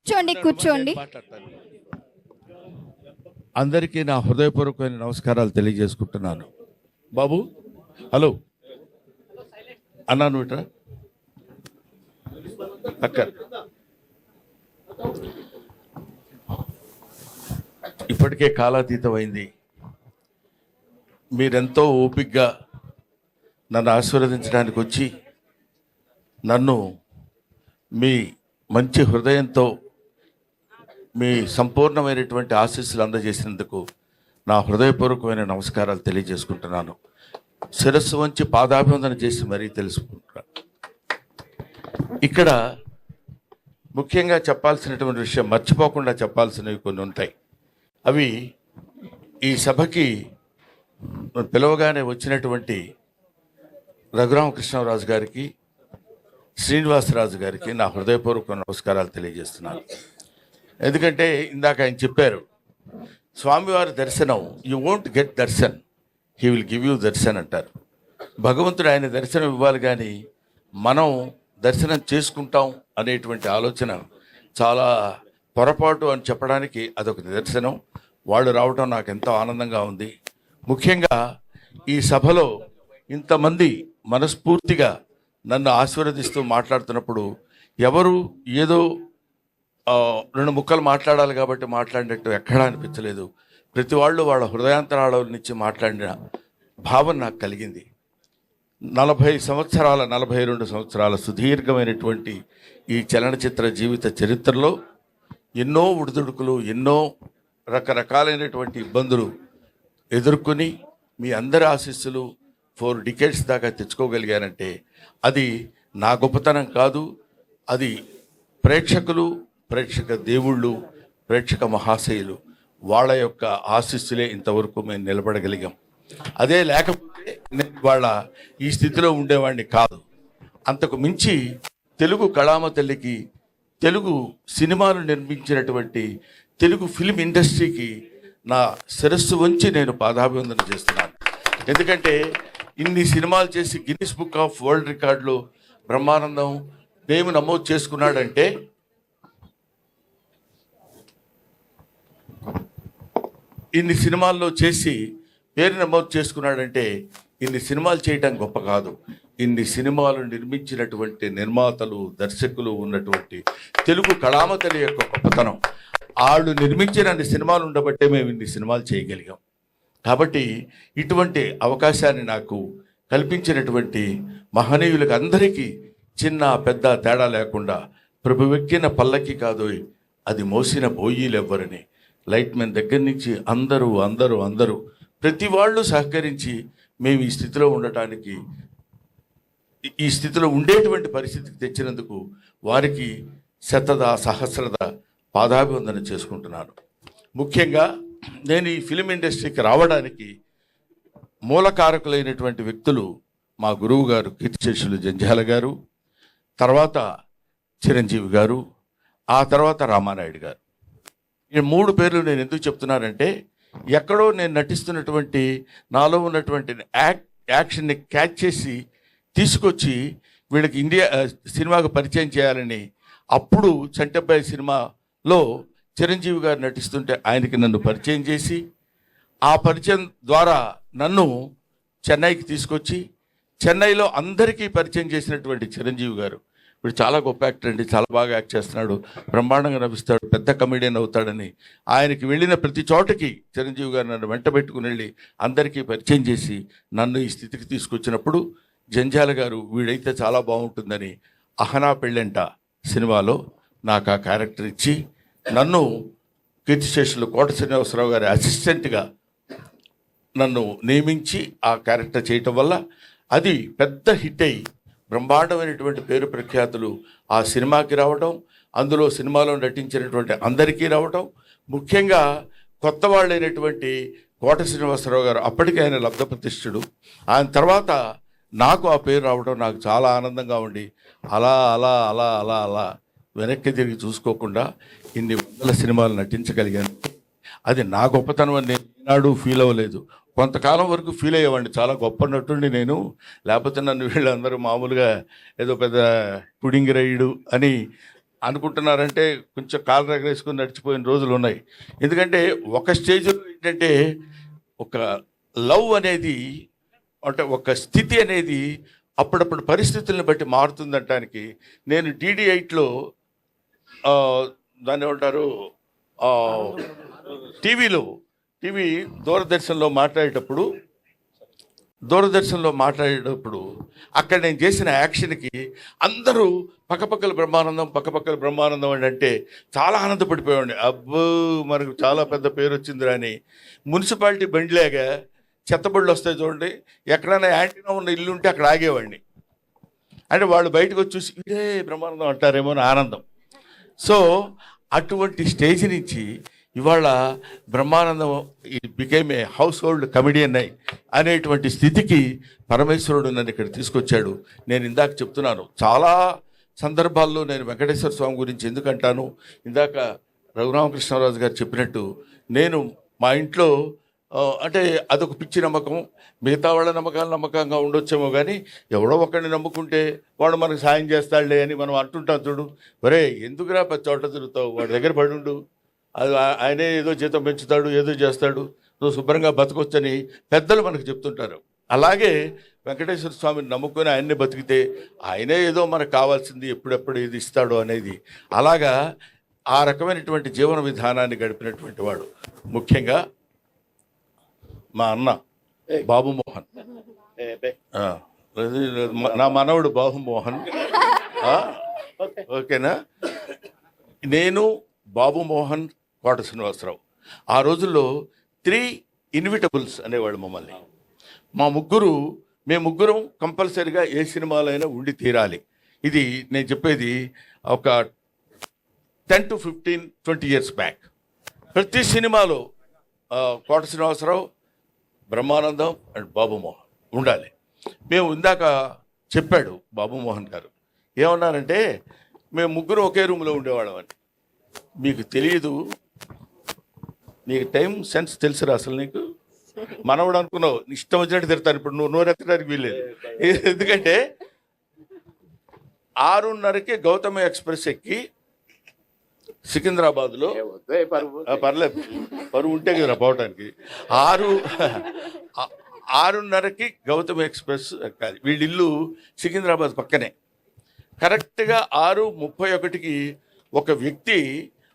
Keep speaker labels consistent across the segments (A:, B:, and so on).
A: కూర్చోండి కూర్చోండి.
B: అందరికీ నా హృదయపూర్వకమైన నమస్కారాలు తెలియజేసుకుంటున్నాను. బాబు హలో అన్నాను ఇట్రా అక్క. ఇప్పటికే కాలాతీతమైంది. మీరెంతో ఓపికగా నన్ను ఆశీర్వదించడానికి వచ్చి నన్ను మీ మంచి హృదయంతో మీ సంపూర్ణమైనటువంటి ఆశీస్సులు అందజేసినందుకు నా హృదయపూర్వకమైన నమస్కారాలు తెలియజేసుకుంటున్నాను. శిరస్సు వంచి పాదాభివందన చేసి మరీ తెలుసుకుంటున్నాను. ఇక్కడ ముఖ్యంగా చెప్పాల్సినటువంటి విషయం, మర్చిపోకుండా చెప్పాల్సినవి కొన్ని ఉంటాయి. అవి ఈ సభకి పిలవగానే వచ్చినటువంటి రఘురామకృష్ణరాజు గారికి, శ్రీనివాసరాజు గారికి నా హృదయపూర్వక నమస్కారాలు తెలియజేస్తున్నాను. ఎందుకంటే ఇందాక ఆయన చెప్పారు, స్వామివారి దర్శనం you won't get Darshan, he will give you Darshan అంటారు. భగవంతుడు ఆయన దర్శనం ఇవ్వాలి, కానీ మనం దర్శనం చేసుకుంటాం అనేటువంటి ఆలోచన చాలా పొరపాటు అని చెప్పడానికి అదొక నిదర్శనం. వాళ్ళు రావటం నాకు ఎంతో ఆనందంగా ఉంది. ముఖ్యంగా ఈ సభలో ఇంతమంది మనస్ఫూర్తిగా నన్ను ఆశీర్వదిస్తూ మాట్లాడుతున్నప్పుడు ఎవరు ఏదో రెండు ముక్కలు మాట్లాడాలి కాబట్టి మాట్లాడినట్టు ఎక్కడా అనిపించలేదు. ప్రతి వాళ్ళు వాళ్ళ హృదయాంతరాల నుంచి మాట్లాడిన భావన నాకు కలిగింది. 42 సంవత్సరాల సుదీర్ఘమైనటువంటి ఈ చలనచిత్ర జీవిత చరిత్రలో ఎన్నో ఉడుదుడుకులు, ఎన్నో రకరకాలైనటువంటి ఇబ్బందులు ఎదుర్కొని మీ అందరి ఆశీస్సులు 4 డికేడ్స్ దాకా తెచ్చుకోగలిగానంటే అది నా గొప్పతనం కాదు. అది ప్రేక్షకులు, ప్రేక్షక దేవుళ్ళు, ప్రేక్షక మహాశయులు వాళ్ళ యొక్క ఆశీస్సులే ఇంతవరకు మేము నిలబడగలిగాం. అదే లేకపోతే నేను వాళ్ళ ఈ స్థితిలో ఉండేవాడిని కాదు. అంతకు మించి తెలుగు కళామ తల్లికి, తెలుగు సినిమాలు నిర్మించినటువంటి తెలుగు ఫిల్మ్ ఇండస్ట్రీకి నా శిరస్సు వంచి నేను పాదాభివందన చేస్తున్నాను. ఎందుకంటే ఇన్ని సినిమాలు చేసి గిన్నిస్ బుక్ ఆఫ్ వరల్డ్ రికార్డులో బ్రహ్మానందం నేమ్ నమోదు చేసుకున్నాడంటే, ఇన్ని సినిమాల్లో చేసి పేరు నమోదు చేసుకున్నాడంటే ఇన్ని సినిమాలు చేయటం గొప్ప కాదు. ఇన్ని సినిమాలు నిర్మించినటువంటి నిర్మాతలు, దర్శకులు ఉన్నటువంటి తెలుగు కళామతలి యొక్క గొప్పతనం. వాళ్ళు నిర్మించిన అన్ని సినిమాలు ఉండబట్టే మేము ఇన్ని సినిమాలు చేయగలిగాం. కాబట్టి ఇటువంటి అవకాశాన్ని నాకు కల్పించినటువంటి మహనీయులకు అందరికీ చిన్న పెద్ద తేడా లేకుండా, ప్రభువెక్కిన పల్లకి కాదు అది మోసిన బోయీలెవ్వరని, లైట్ మెన్ దగ్గర నుంచి అందరూ ప్రతి వాళ్ళు సహకరించి మేము ఈ స్థితిలో ఉండటానికి, ఈ స్థితిలో ఉండేటువంటి పరిస్థితికి తెచ్చినందుకు వారికి సహస్రద పాదాభివందన చేసుకుంటున్నాను. ముఖ్యంగా నేను ఈ ఫిలిం ఇండస్ట్రీకి రావడానికి మూలకారకులైనటువంటి వ్యక్తులు మా గురువు గారు కీర్తిశేషులు జంధ్యాల గారు, తర్వాత చిరంజీవి గారు, ఆ తర్వాత రామానాయుడు గారు. ఈ 3 పేర్లు నేను ఎందుకు చెప్తున్నానంటే, ఎక్కడో నేను నటిస్తున్నటువంటి నాలో ఉన్నటువంటి యాక్షన్ని క్యాచ్ చేసి తీసుకొచ్చి వీళ్ళకి ఇండియా సినిమాకు పరిచయం చేయాలని, అప్పుడు చంటబ్బాయి సినిమాలో చిరంజీవి గారు నటిస్తుంటే ఆయనకి నన్ను పరిచయం చేసి, ఆ పరిచయం ద్వారా నన్ను చెన్నైకి తీసుకొచ్చి చెన్నైలో అందరికీ పరిచయం చేసినటువంటి చిరంజీవి గారు, ఇప్పుడు చాలా గొప్ప యాక్టర్ అండి, చాలా బాగా యాక్ట్ చేస్తున్నాడు, బ్రహ్మాండంగా నవ్విస్తాడు, పెద్ద కమెడియన్ అవుతాడని ఆయనకి వెళ్ళిన ప్రతి చోటకి చిరంజీవి గారు నన్ను వెంట పెట్టుకుని వెళ్ళి అందరికీ పరిచయం చేసి నన్ను ఈ స్థితికి తీసుకొచ్చినప్పుడు జంధ్యాల గారు వీడైతే చాలా బాగుంటుందని అహనా పెళ్ళంట సినిమాలో నాకు ఆ క్యారెక్టర్ ఇచ్చి నన్ను కీర్తిశేషులు కోట శ్రీనివాసరావు గారి అసిస్టెంట్గా నన్ను నియమించి ఆ క్యారెక్టర్ చేయటం వల్ల అది పెద్ద హిట్ అయ్యి బ్రహ్మాండమైనటువంటి పేరు ప్రఖ్యాతులు ఆ సినిమాకి రావటం, అందులో సినిమాలో నటించినటువంటి అందరికీ రావటం, ముఖ్యంగా కొత్త వాళ్ళైనటువంటి కోట శ్రీనివాసరావు గారు, అప్పటికే ఆయన లబ్ధ ప్రతిష్ఠుడు, ఆయన తర్వాత నాకు ఆ పేరు రావడం నాకు చాలా ఆనందంగా ఉండి అలా అలా అలా అలా అలా వెనక్కి తిరిగి చూసుకోకుండా ఇన్ని వందల సినిమాలు నటించగలిగాను. అది నా గొప్పతనం అని నేను ఈనాడు ఫీల్ అవ్వలేదు. కొంతకాలం వరకు ఫీల్ అయ్యేవాడిని, చాలా గొప్ప నటుండి నేను, లేకపోతే నన్ను వీళ్ళందరూ మామూలుగా ఏదో పెద్ద పుడింగి రైడు అని అనుకుంటున్నారంటే కొంచెం కాలు రగరేసుకొని నడిచిపోయిన రోజులు ఉన్నాయి. ఎందుకంటే ఒక స్టేజ్లో ఏంటంటే ఒక లవ్ అనేది అంటే ఒక స్థితి అనేది అప్పుడప్పుడు పరిస్థితులను బట్టి మారుతుందనటానికి నేను DD8లో దాన్ని ఏమంటారు టీవీ దూరదర్శన్లో మాట్లాడేటప్పుడు అక్కడ నేను చేసిన యాక్షన్కి అందరూ పక్కపక్కల బ్రహ్మానందం అని అంటే చాలా ఆనందపడిపోయాడు. అబ్బో మనకు చాలా పెద్ద పేరు వచ్చిందిరా అని. మున్సిపాలిటీ బండిలాగా చెత్తబడులు వస్తాయి చూడండి, ఎక్కడైనా యాంటీనా ఉన్న ఇల్లు ఉంటే అక్కడ ఆగేవాడిని. అంటే వాళ్ళు బయటకు వచ్చి చూసి ఇదే బ్రహ్మానందం అంటారేమో అని ఆనందం. సో అటువంటి స్టేజ్ నుంచి ఇవాళ Brahmanandam became a house hold comedian అనేటువంటి స్థితికి పరమేశ్వరుడు నన్ను ఇక్కడ తీసుకొచ్చాడు. నేను ఇందాక చెప్తున్నాను, చాలా సందర్భాల్లో నేను వెంకటేశ్వర స్వామి గురించి ఎందుకంటాను, ఇందాక రఘురామకృష్ణరాజు గారు చెప్పినట్టు నేను మా ఇంట్లో అంటే అదొక పిచ్చి నమ్మకం. మిగతా వాళ్ళ నమ్మకంగా ఉండొచ్చేమో, కానీ ఎవడో ఒకరిని నమ్ముకుంటే వాడు మనకు సాయం చేస్తాడులే అని మనం అంటుంటాం చూడు. ఒరే ఎందుకురా పది చోట్ల తిరుగుతావు, వాడి దగ్గర పడుండు, అది ఆయనే ఏదో జీతం పెంచుతాడు, ఏదో చేస్తాడు, నువ్వు శుభ్రంగా బతకొచ్చని పెద్దలు మనకు చెప్తుంటారు. అలాగే వెంకటేశ్వర స్వామిని నమ్ముకొని ఆయన్నే బతికితే ఆయనే ఏదో మనకు కావాల్సింది ఎప్పుడెప్పుడు ఏది ఇస్తాడు అనేది, అలాగా ఆ రకమైనటువంటి జీవన విధానాన్ని గడిపినటువంటి వాడు. ముఖ్యంగా మా అన్న బాబు మోహన్, నా మనవడు బాబు మోహన్, ఓకేనా. నేను బాబు మోహన్, కోట శ్రీనివాసరావు, ఆ రోజుల్లో 3 ఇన్విటబుల్స్ అనేవాళ్ళు మమ్మల్ని. మేము ముగ్గురం కంపల్సరీగా ఏ సినిమాలో అయినా ఉండి తీరాలి. ఇది నేను చెప్పేది ఒక 10 to 15, 20 years బ్యాక్. ప్రతి సినిమాలో కోట శ్రీనివాసరావు, బ్రహ్మానందం అండ్ బాబు మోహన్ ఉండాలి. మేము ఇందాక చెప్పాడు బాబు మోహన్ గారు ఏమన్నారంటే, మేము ముగ్గురు ఒకే రూమ్లో ఉండేవాళ్ళం అని. మీకు తెలియదు, నీకు టైం సెన్స్ తెలుసురా అసలు. నీకు మనవడు అనుకున్నావు, ఇష్టం వచ్చినట్టు తిడతాను. ఇప్పుడు నువ్వు నోరెత్తడానికి వీల్లేదు. ఎందుకంటే 6:30కి గౌతమ ఎక్స్ప్రెస్ ఎక్కి సికింద్రాబాద్లో, పర్లేదు పరువు ఉంటే కదా పోవటానికి, 6:30కి గౌతమ ఎక్స్ప్రెస్ ఎక్కాలి. వీళ్ళిల్లు సికింద్రాబాద్ పక్కనే. కరెక్ట్గా 6:31కి ఒక వ్యక్తి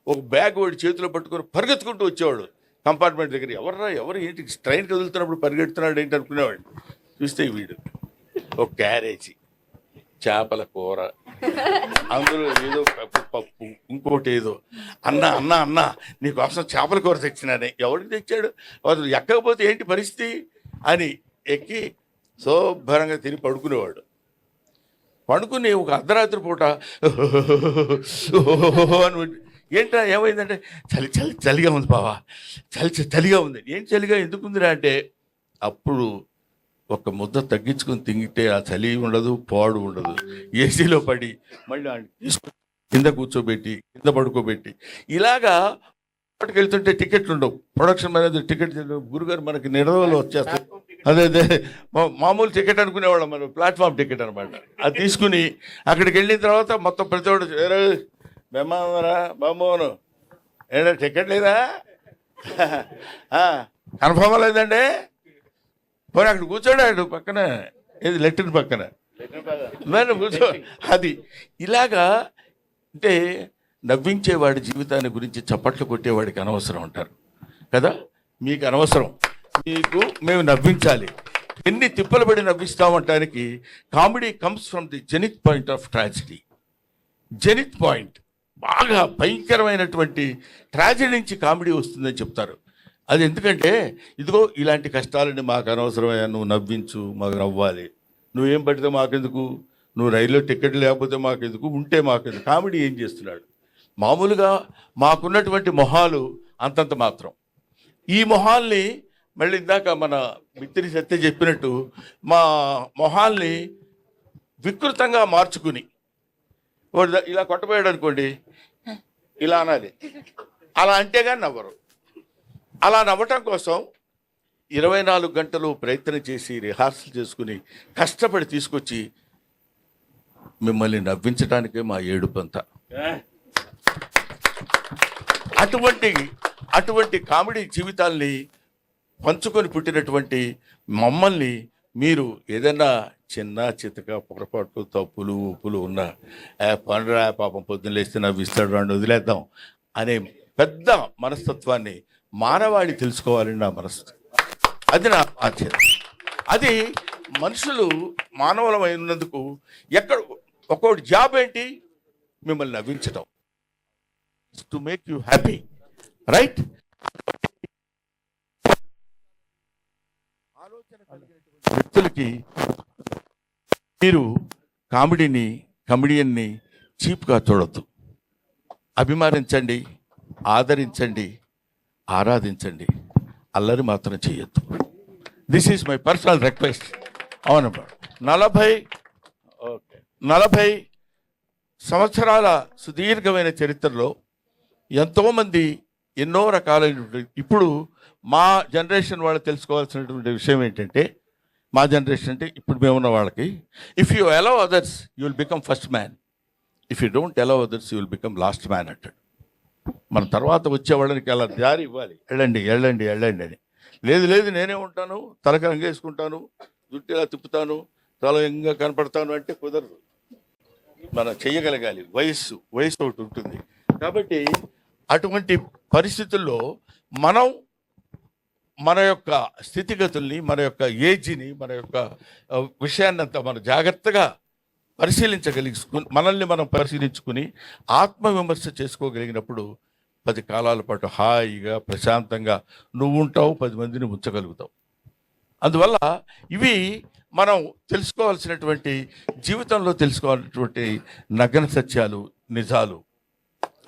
B: ఒక బ్యాగ్ వాడి చేతిలో పట్టుకొని పరిగెత్తుకుంటూ వచ్చేవాడు కంపార్ట్మెంట్ దగ్గర. ఎవరు ఏంటి ట్రైన్ కదులుతున్నప్పుడు పరిగెడుతున్నాడు ఏంటి అనుకునేవాడు. చూస్తే వీడు ఒక క్యారేజీ చేపల కూర, అందులో ఏదో పప్పు, ఇంకోటి ఏదో. అన్న నీకోసం చేపల కూర తెచ్చినానే. ఎవరికి తెచ్చాడు, అసలు ఎక్కకపోతే ఏంటి పరిస్థితి అని ఎక్కి శుభ్రంగా తిని పడుకునేవాడు. పడుకుని ఒక అర్ధరాత్రి పూట అని, ఏంటా ఏమైందంటే చలిగా ఉంది బావా, చలిగా ఉంది. ఏంటి చలిగా ఎందుకుందిరా అంటే, అప్పుడు ఒక ముద్ద తగ్గించుకొని తింగితే ఆ చలి ఉండదు, పాడు ఉండదు. ఏసీలో పడి మళ్ళీ తీసుకొని కింద కూర్చోబెట్టి కింద పడుకోబెట్టి ఇలాగా వెళ్తుంటే టికెట్లు ఉండవు. ప్రొడక్షన్ మేనేజర్ టికెట్ గురుగారు మనకి నిర్వహణలో వచ్చేస్తాయి. అదే మామూలు టికెట్ అనుకునేవాళ్ళం, మనం ప్లాట్ఫామ్ టికెట్ అనమాట. అది తీసుకుని అక్కడికి వెళ్ళిన తర్వాత మొత్తం ప్రతి ఒక్కడు బెమ్మారా బాబోను ఏంటో టికెట్ లేదా, కన్ఫర్మ్ లేదండి, పోనీ అక్కడ కూర్చోడాడు పక్కన, ఏది లెట్రిన్ పక్కన కూర్చో. అది ఇలాగా అంటే నవ్వించేవాడి జీవితాన్ని గురించి చప్పట్లు కొట్టేవాడికి అనవసరం అంటారు కదా. మీకు అనవసరం, మీకు మేము నవ్వించాలి. ఎన్ని తిప్పలు పడి నవ్విస్తామంటానికి comedy comes from the zenith point of tragedy. Zenith point బాగా భయంకరమైనటువంటి ట్రాజడీ నుంచి కామెడీ వస్తుందని చెప్తారు. అది ఎందుకంటే ఇదిగో ఇలాంటి కష్టాలని మాకు అనవసరమయ్యా, నువ్వు నవ్వించు, మాకు నవ్వాలి. నువ్వేం పడితే మాకెందుకు, నువ్వు రైల్లో టికెట్ లేకపోతే మాకెందుకు, ఉంటే మాకెందుకు. కామెడీ ఏం చేస్తున్నాడు? మామూలుగా మాకున్నటువంటి మొహాలు అంతంత మాత్రం. ఈ మొహాల్ని మళ్ళీ ఇందాక మన మిత్రి సత్య చెప్పినట్టు మా మొహాల్ని వికృతంగా మార్చుకుని, వాడు ఇలా కొట్టబోయాడు అనుకోండి, ఇలా అనాలి, అలా అంటే కానీ నవ్వరు. అలా నవ్వటం కోసం 24 గంటలు ప్రయత్నం చేసి రిహార్సల్ చేసుకుని కష్టపడి తీసుకొచ్చి మిమ్మల్ని నవ్వించడానికే మా ఏడుపంతా. అటువంటి అటువంటి కామెడీ జీవితాల్ని పంచుకొని పుట్టినటువంటి మమ్మల్ని మీరు ఏదైనా చిన్న చితక పొరపాటు తప్పులు ఉప్పులు ఉన్న పండురా పాపం పొద్దున్న లేస్తే నవ్విస్తాడు రాండి వదిలేద్దాం అనే పెద్ద మనస్తత్వాన్ని మానవాళి తెలుసుకోవాలని నా మనస్తత్వం. అది నా బాధ్యత. అది మనుషులు మానవులమైనందుకు ఎక్కడ ఒక్కొక్కటి జాబ్ ఏంటి, మిమ్మల్ని నవ్వించడం, to make you happy, right? ఆలోచన కలిగినటువంటి వ్యక్తులకి మీరు కమెడియన్ని చీప్గా చూడొద్దు. అభిమానించండి, ఆదరించండి, ఆరాధించండి, అల్లరి మాత్రం చేయొద్దు. This is my personal request. అవునమ్మా, 40 సంవత్సరాల సుదీర్ఘమైన చరిత్రలో ఎంతోమంది ఎన్నో రకాలైనటువంటి, ఇప్పుడు మా జనరేషన్ వాళ్ళు తెలుసుకోవాల్సినటువంటి విషయం ఏంటంటే, మా జనరేషన్ అంటే ఇప్పుడు మేమున్న వాళ్ళకి, if you allow others you will become first man, if you don't allow others you will become last man అంటాడు. మన తర్వాత వచ్చే వాళ్ళకి అలా దారి ఇవ్వాలి, వెళ్ళండి వెళ్ళండి వెళ్ళండి అని. లేదు నేనే ఉంటాను, తలకి రంగేసుకుంటాను, జుట్టిలా తిప్పుతాను, తల ఎంగా కనపడతాను అంటే కుదరదు. మనం చెయ్యగలగాలి. వయస్సు ఒకటి ఉంటుంది. కాబట్టి అటువంటి పరిస్థితుల్లో మనం మన యొక్క స్థితిగతుల్ని, మన యొక్క ఏజ్ని, మన యొక్క విషయాన్నంతా మనం జాగ్రత్తగా మనల్ని మనం పరిశీలించుకుని ఆత్మవిమర్శ చేసుకోగలిగినప్పుడు 10 కాలాల పాటు హాయిగా ప్రశాంతంగా నువ్వు ఉంటావు, 10 మందిని ఉంచగలుగుతావు. అందువల్ల ఇవి మనం తెలుసుకోవాల్సినటువంటి, జీవితంలో తెలుసుకోవాల్సినటువంటి నగ్న సత్యాలు, నిజాలు.